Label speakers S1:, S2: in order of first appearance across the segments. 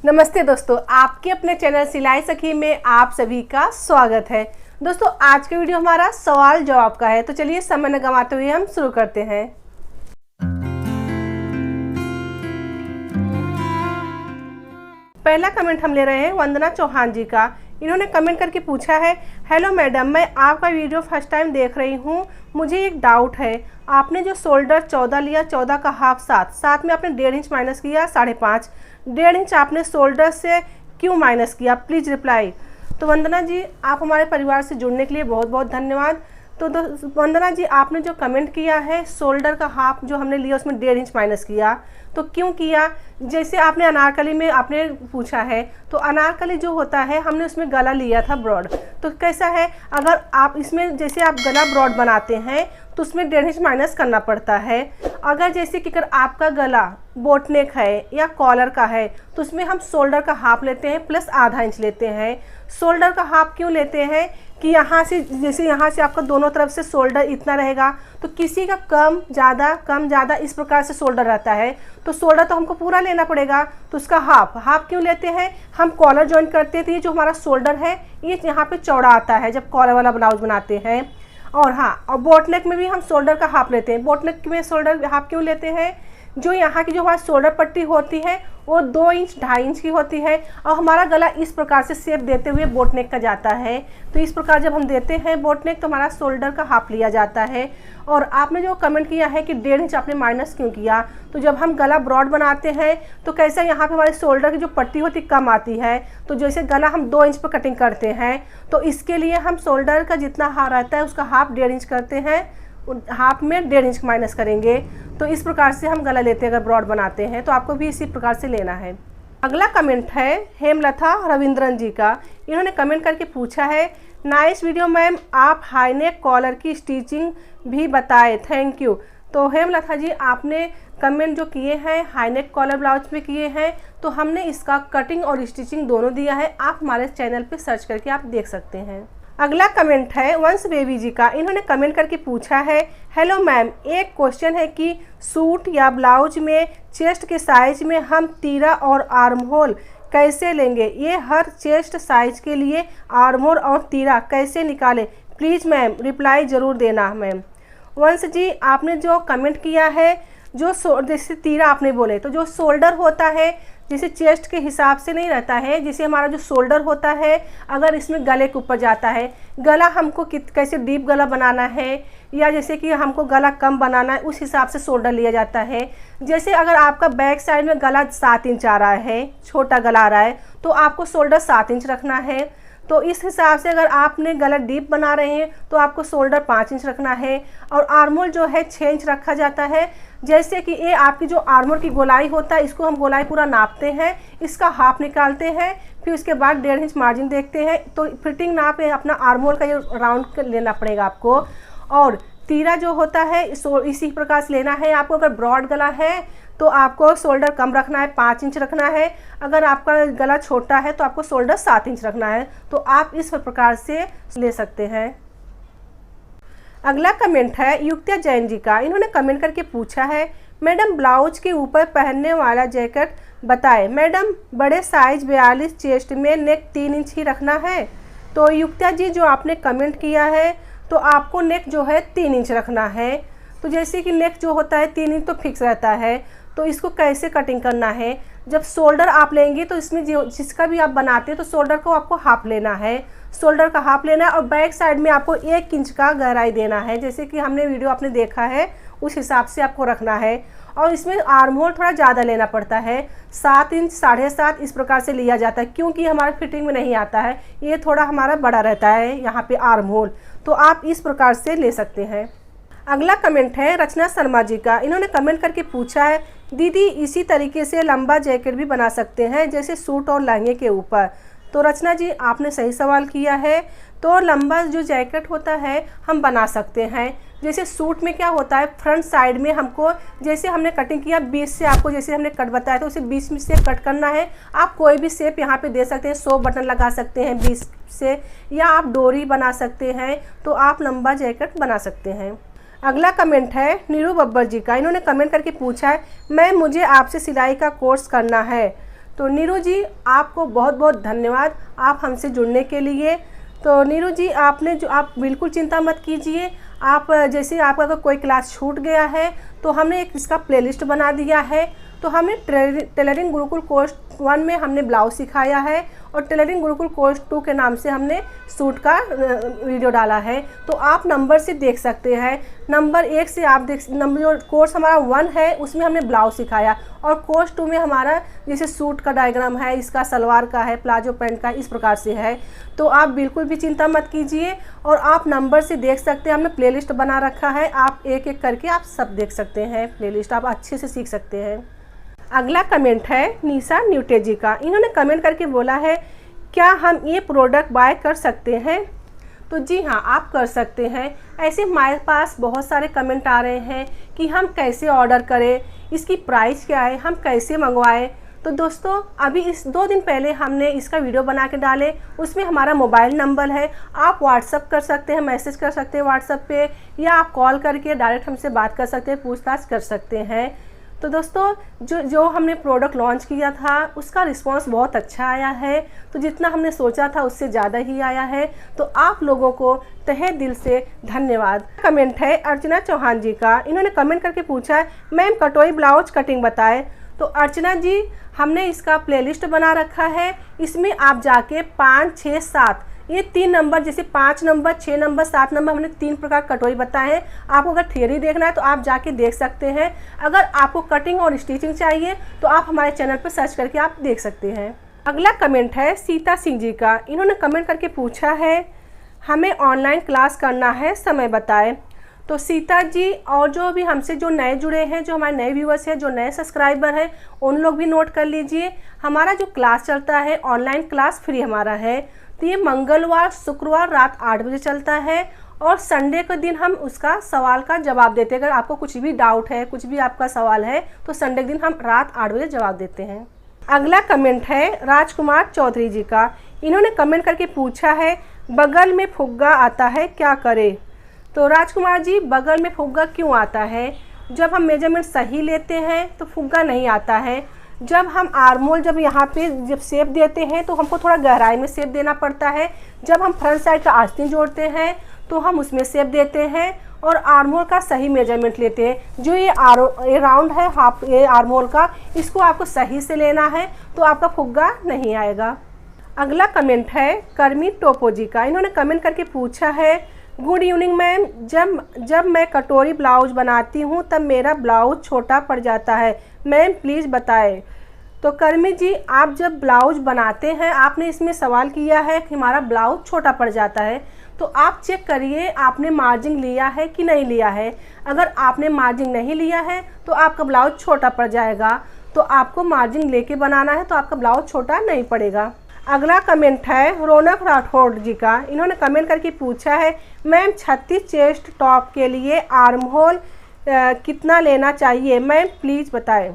S1: नमस्ते दोस्तों, आपके अपने चैनल सिलाई सखी में आप सभी का स्वागत है। दोस्तों आज का वीडियो हमारा सवाल जवाब का है, तो चलिए समय न गंवाते हुए हम शुरू करते हैं। पहला कमेंट हम ले रहे हैं वंदना चौहान जी का। इन्होंने कमेंट करके पूछा है, हेलो मैडम, मैं आपका वीडियो फर्स्ट टाइम देख रही हूँ। मुझे एक डाउट है, आपने जो शोल्डर 14 लिया, 14 का हाफ 7, साथ में आपने 1.5 इंच माइनस किया 5.5, 1.5 इंच आपने शोल्डर से क्यों माइनस किया, प्लीज़ रिप्लाई। तो वंदना जी, आप हमारे परिवार से जुड़ने के लिए बहुत बहुत धन्यवाद। तो वंदना जी, आपने जो कमेंट किया है शोल्डर का हाफ जो हमने लिया उसमें 1.5 इंच माइनस किया, तो क्यों किया? जैसे आपने अनारकली में आपने पूछा है, तो अनारकली जो होता है हमने उसमें गला लिया था ब्रॉड। तो कैसा है, अगर आप इसमें जैसे आप गला ब्रॉड बनाते हैं तो उसमें 1.5 इंच माइनस करना पड़ता है। अगर जैसे कि अगर आपका गला बोटनेक है या कॉलर का है तो उसमें हम शोल्डर का हाफ लेते हैं प्लस आधा इंच लेते हैं। शोल्डर का हाफ क्यों लेते हैं कि यहाँ से जैसे यहाँ से आपका दोनों तरफ से शोल्डर इतना रहेगा, तो किसी का कम ज़्यादा इस प्रकार से शोल्डर रहता है, तो शोल्डर तो हमको पूरा लेना पड़ेगा, तो उसका हाफ क्यों लेते हैं? हम कॉलर जॉइन करते हैं तो ये जो हमारा शोल्डर है ये यहाँ पे चौड़ा आता है जब कॉलर वाला ब्लाउज बनाते हैं। और हाँ, और बोटनेक में भी हम शोल्डर का हाफ लेते हैं। बोटनेक में शोल्डर हाफ क्यों लेते हैं? जो यहाँ की जो हमारी शोल्डर पट्टी होती है वो 2 इंच 2.5 इंच की होती है और हमारा गला इस प्रकार से शेप देते हुए बोटनेक का जाता है। तो इस प्रकार जब हम देते हैं बोटनेक तो हमारा शोल्डर का हाफ लिया जाता है। और आपने जो कमेंट किया है कि 1.5 इंच आपने माइनस क्यों किया, तो जब हम गला ब्रॉड बनाते हैं तो कैसा यहाँ पे हमारे शोल्डर की जो पट्टी होती कम आती है, तो जैसे गला हम 2 इंच पर कटिंग करते हैं तो इसके लिए हम शोल्डर का जितना हाफ रहता है उसका हाफ 1.5 इंच करते हैं, हाफ में 1.5 इंच माइनस करेंगे। तो इस प्रकार से हम गला लेते हैं अगर ब्रॉड बनाते हैं, तो आपको भी इसी प्रकार से लेना है। अगला कमेंट है हेमलता रविंद्रन जी का। इन्होंने कमेंट करके पूछा है, नाइस वीडियो मैम, आप हाई नेक कॉलर की स्टिचिंग भी बताए, थैंक यू। तो हेमलता जी, आपने कमेंट जो किए हैं हाई नेक कॉलर ब्लाउज में किए हैं, तो हमने इसका कटिंग और स्टिचिंग दोनों दिया है, आप हमारे चैनल पे सर्च करके आप देख सकते हैं। अगला कमेंट है वंश बेबी जी का। इन्होंने कमेंट करके पूछा है, हेलो मैम, एक क्वेश्चन है कि सूट या ब्लाउज में चेस्ट के साइज में हम तीरा और आर्म होल कैसे लेंगे? ये हर चेस्ट साइज के लिए आर्म होल और तीरा कैसे निकालें? प्लीज़ मैम रिप्लाई ज़रूर देना। मैम वंश जी, आपने जो कमेंट किया है, जो जैसे तीरा आपने बोले, तो जो शोल्डर होता है जैसे चेस्ट के हिसाब से नहीं रहता है, जैसे हमारा जो शोल्डर होता है अगर इसमें गले के ऊपर जाता है, गला हमको कैसे डीप गला बनाना है या जैसे कि हमको गला कम बनाना है, उस हिसाब से शोल्डर लिया जाता है। जैसे अगर आपका बैक साइड में गला 7 इंच आ रहा है, छोटा गला आ रहा है, तो आपको शोल्डर 7 इंच रखना है। तो इस हिसाब से अगर आपने गला डीप बना रहे हैं तो आपको शोल्डर 5 इंच रखना है और आर्मोल जो है 6 इंच रखा जाता है। जैसे कि ये आपकी जो आर्मोल की गोलाई होता है, इसको हम गोलाई पूरा नापते हैं, इसका हाफ निकालते हैं, फिर उसके बाद 1.5 इंच मार्जिन देखते हैं, तो फिटिंग नाप है अपना आर्मोल का ये राउंड लेना पड़ेगा आपको। और तीरा जो होता है इसी प्रकार से लेना है आपको। अगर ब्रॉड गला है तो आपको शोल्डर कम रखना है, 5 इंच रखना है। अगर आपका गला छोटा है तो आपको शोल्डर 7 इंच रखना है। तो आप इस प्रकार से ले सकते हैं। अगला कमेंट है युक्तिया जैन जी का। इन्होंने कमेंट करके पूछा है, मैडम ब्लाउज के ऊपर पहनने वाला जैकेट बताएं। मैडम बड़े साइज 42 चेस्ट में नेक 3 इंच ही रखना है। तो युक्तिया जी, जो आपने कमेंट किया है तो आपको नेक जो है 3 इंच रखना है। तो जैसे कि नेक जो होता है 3 इंच तो फिक्स रहता है, तो इसको कैसे कटिंग करना है? जब शोल्डर आप लेंगे तो इसमें जो जिसका भी आप बनाते हैं तो शोल्डर को आपको हाफ लेना है, शोल्डर का हाफ लेना है और बैक साइड में आपको 1 इंच का गहराई देना है। जैसे कि हमने वीडियो आपने देखा है उस हिसाब से आपको रखना है। और इसमें आर्म होल थोड़ा ज़्यादा लेना पड़ता है, 7 इंच 7.5 इस प्रकार से लिया जाता है, क्योंकि हमारे फिटिंग में नहीं आता है, ये थोड़ा हमारा बड़ा रहता है यहाँ पे आर्म होल, तो आप इस प्रकार से ले सकते हैं। अगला कमेंट है रचना शर्मा जी का। इन्होंने कमेंट करके पूछा है, दीदी इसी तरीके से लंबा जैकेट भी बना सकते हैं जैसे सूट और लहंगे के ऊपर? तो रचना जी, आपने सही सवाल किया है। तो लंबा जो जैकेट होता है हम बना सकते हैं। जैसे सूट में क्या होता है, फ्रंट साइड में हमको जैसे हमने कटिंग किया 20 से, आपको जैसे हमने कट बताया तो उसे 20 में से कट करना है। आप कोई भी शेप यहाँ पे दे सकते हैं, 100 बटन लगा सकते हैं 20 से, या आप डोरी बना सकते हैं, तो आप लंबा जैकेट बना सकते हैं। अगला कमेंट है नीरू बब्बर जी का। इन्होंने कमेंट करके पूछा है, मैम मुझे आपसे सिलाई का कोर्स करना है, तो नीरू जी आपको बहुत बहुत धन्यवाद आप हमसे जुड़ने के लिए। तो नीरू जी आपने जो आप बिल्कुल चिंता मत कीजिए, आप जैसे आपका अगर कोई क्लास छूट गया है तो हमने एक इसका प्लेलिस्ट बना दिया है। तो हमने टेलरिंग गुरुकुल कोर्स 1 में हमने ब्लाउज सिखाया है और टेलरिंग गुरुकुल कोर्स 2 के नाम से हमने सूट का वीडियो डाला है। तो आप नंबर से देख सकते हैं, नंबर 1 से आप नंबर जो कोर्स हमारा 1 है उसमें हमने ब्लाउज सिखाया और कोर्स 2 में हमारा जैसे सूट का डायग्राम है, इसका सलवार का है, प्लाजो पैंट का, इस प्रकार से है। तो आप बिल्कुल भी चिंता मत कीजिए और आप नंबर से देख सकते हैं, हमने प्लेलिस्ट बना रखा है, आप एक एक करके आप सब देख सकते हैं प्लेलिस्ट, आप अच्छे से सीख सकते हैं। अगला कमेंट है निशा न्यूटे जी का। इन्होंने कमेंट करके बोला है क्या हम ये प्रोडक्ट बाय कर सकते हैं? तो जी हाँ, आप कर सकते हैं। ऐसे हमारे पास बहुत सारे कमेंट आ रहे हैं कि हम कैसे ऑर्डर करें, इसकी प्राइस क्या है, हम कैसे मंगवाएं। तो दोस्तों अभी इस 2 दिन पहले हमने इसका वीडियो बना के डाले, उसमें हमारा मोबाइल नंबर है, आप व्हाट्सअप कर सकते हैं, मैसेज कर सकते हैं व्हाट्सअप पे, या आप कॉल करके डायरेक्ट हमसे बात कर सकते हैं, पूछताछ कर सकते हैं। तो दोस्तों जो हमने प्रोडक्ट लॉन्च किया था उसका रिस्पांस बहुत अच्छा आया है, तो जितना हमने सोचा था उससे ज़्यादा ही आया है। तो आप लोगों को तहे दिल से धन्यवाद। कमेंट है अर्चना चौहान जी का। इन्होंने कमेंट करके पूछा है मैम कटोरी ब्लाउज कटिंग बताएं। तो अर्चना जी हमने इसका प्लेलिस्ट बना रखा है, इसमें आप जाके 5, 6, 7 ये 3 नंबर, जैसे 5 नंबर, 6 नंबर, 7 नंबर, हमने 3 प्रकार कटोरी बताए हैं। आपको अगर थियरी देखना है तो आप जाके देख सकते हैं। अगर आपको कटिंग और स्टिचिंग चाहिए तो आप हमारे चैनल पर सर्च करके आप देख सकते हैं। अगला कमेंट है सीता सिंह जी का। इन्होंने कमेंट करके पूछा है हमें ऑनलाइन क्लास करना है, समय बताएं। तो सीता जी और जो भी हमसे जो नए जुड़े हैं, जो हमारे नए व्यूअर्स हैं, जो नए सब्सक्राइबर हैं, उन लोग भी नोट कर लीजिए। हमारा जो क्लास चलता है ऑनलाइन क्लास फ्री हमारा है। तो ये मंगलवार शुक्रवार रात 8 बजे चलता है और संडे के दिन हम उसका सवाल का जवाब देते हैं। अगर आपको कुछ भी डाउट है, कुछ भी आपका सवाल है तो संडे के दिन हम रात 8 बजे जवाब देते हैं। अगला कमेंट है राजकुमार चौधरी जी का। इन्होंने कमेंट करके पूछा है बगल में फुग्गा आता है क्या करें? तो राजकुमार जी बगल में फुग्गा क्यों आता है? जब हम मेजरमेंट सही लेते हैं तो फुग्गा नहीं आता है। जब हम आर्मोल जब यहाँ पे जब शेप देते हैं तो हमको थोड़ा गहराई में शेप देना पड़ता है। जब हम फ्रंट साइड का आस्तीन जोड़ते हैं तो हम उसमें शेप देते हैं और आर्मोल का सही मेजरमेंट लेते हैं। जो ये राउंड है हाफ ये आर्मोल का, इसको आपको सही से लेना है तो आपका फुग्गा नहीं आएगा। अगला कमेंट है कर्मी टोपो जी का। इन्होंने कमेंट करके पूछा है गुड इवनिंग मैम, जब मैं कटोरी ब्लाउज बनाती हूँ तब मेरा ब्लाउज छोटा पड़ जाता है, मैम प्लीज़ बताएं। तो कर्मी जी आप जब ब्लाउज बनाते हैं, आपने इसमें सवाल किया है कि हमारा ब्लाउज छोटा पड़ जाता है, तो आप चेक करिए आपने मार्जिन लिया है कि नहीं लिया है। अगर आपने मार्जिन नहीं लिया है तो आपका ब्लाउज छोटा पड़ जाएगा। तो आपको मार्जिन लेके बनाना है तो आपका ब्लाउज छोटा नहीं पड़ेगा। अगला कमेंट है रौनक राठौड़ जी का। इन्होंने कमेंट करके पूछा है मैम 36 चेस्ट टॉप के लिए आर्म होल कितना लेना चाहिए, मैम प्लीज़ बताएं।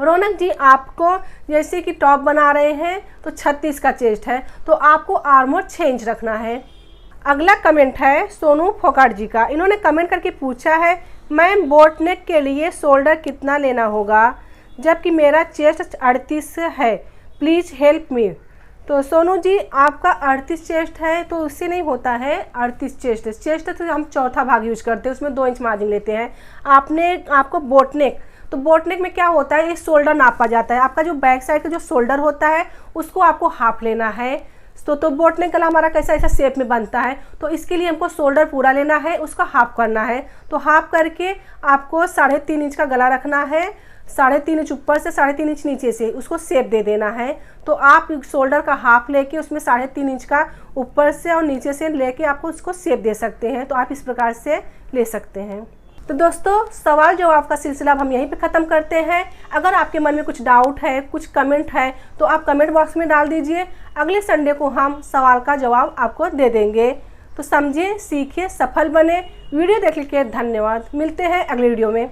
S1: रौनक जी आपको जैसे कि टॉप बना रहे हैं तो 36 का चेस्ट है तो आपको आर्म होल 6 इंच रखना है। अगला कमेंट है सोनू फोकाट जी का। इन्होंने कमेंट करके पूछा है मैम बोट नेक के लिए शोल्डर कितना लेना होगा जबकि मेरा चेस्ट 38 है, प्लीज़ हेल्प मी। तो सोनू जी आपका 38 चेस्ट है तो उससे नहीं होता है। 38 चेस्ट तो हम चौथा भाग यूज करते हैं, उसमें 2 इंच मार्जिन लेते हैं। आपको बोटनेक, तो बोटनेक में क्या होता है, ये शोल्डर नापा जाता है। आपका जो बैक साइड का जो शोल्डर होता है उसको आपको हाफ लेना है। तो बोटनेक गला हमारा कैसा ऐसा शेप में बनता है, तो इसके लिए हमको शोल्डर पूरा लेना है, उसका हाफ करना है। तो हाफ करके आपको 3.5 इंच का गला रखना है, 3.5 इंच ऊपर से 3.5 इंच नीचे से उसको शेप दे देना है। तो आप शोल्डर का हाफ लेके उसमें 3.5 इंच का ऊपर से और नीचे से लेके आपको उसको शेप दे सकते हैं। तो आप इस प्रकार से ले सकते हैं। तो दोस्तों सवाल जवाब का सिलसिला अब हम यहीं पे ख़त्म करते हैं। अगर आपके मन में कुछ डाउट है, कुछ कमेंट है तो आप कमेंट बॉक्स में डाल दीजिए। अगले संडे को हम सवाल का जवाब आपको दे देंगे। तो समझिए, सीखिए, सफल बने। वीडियो देखने के लिए धन्यवाद। मिलते हैं अगले वीडियो में।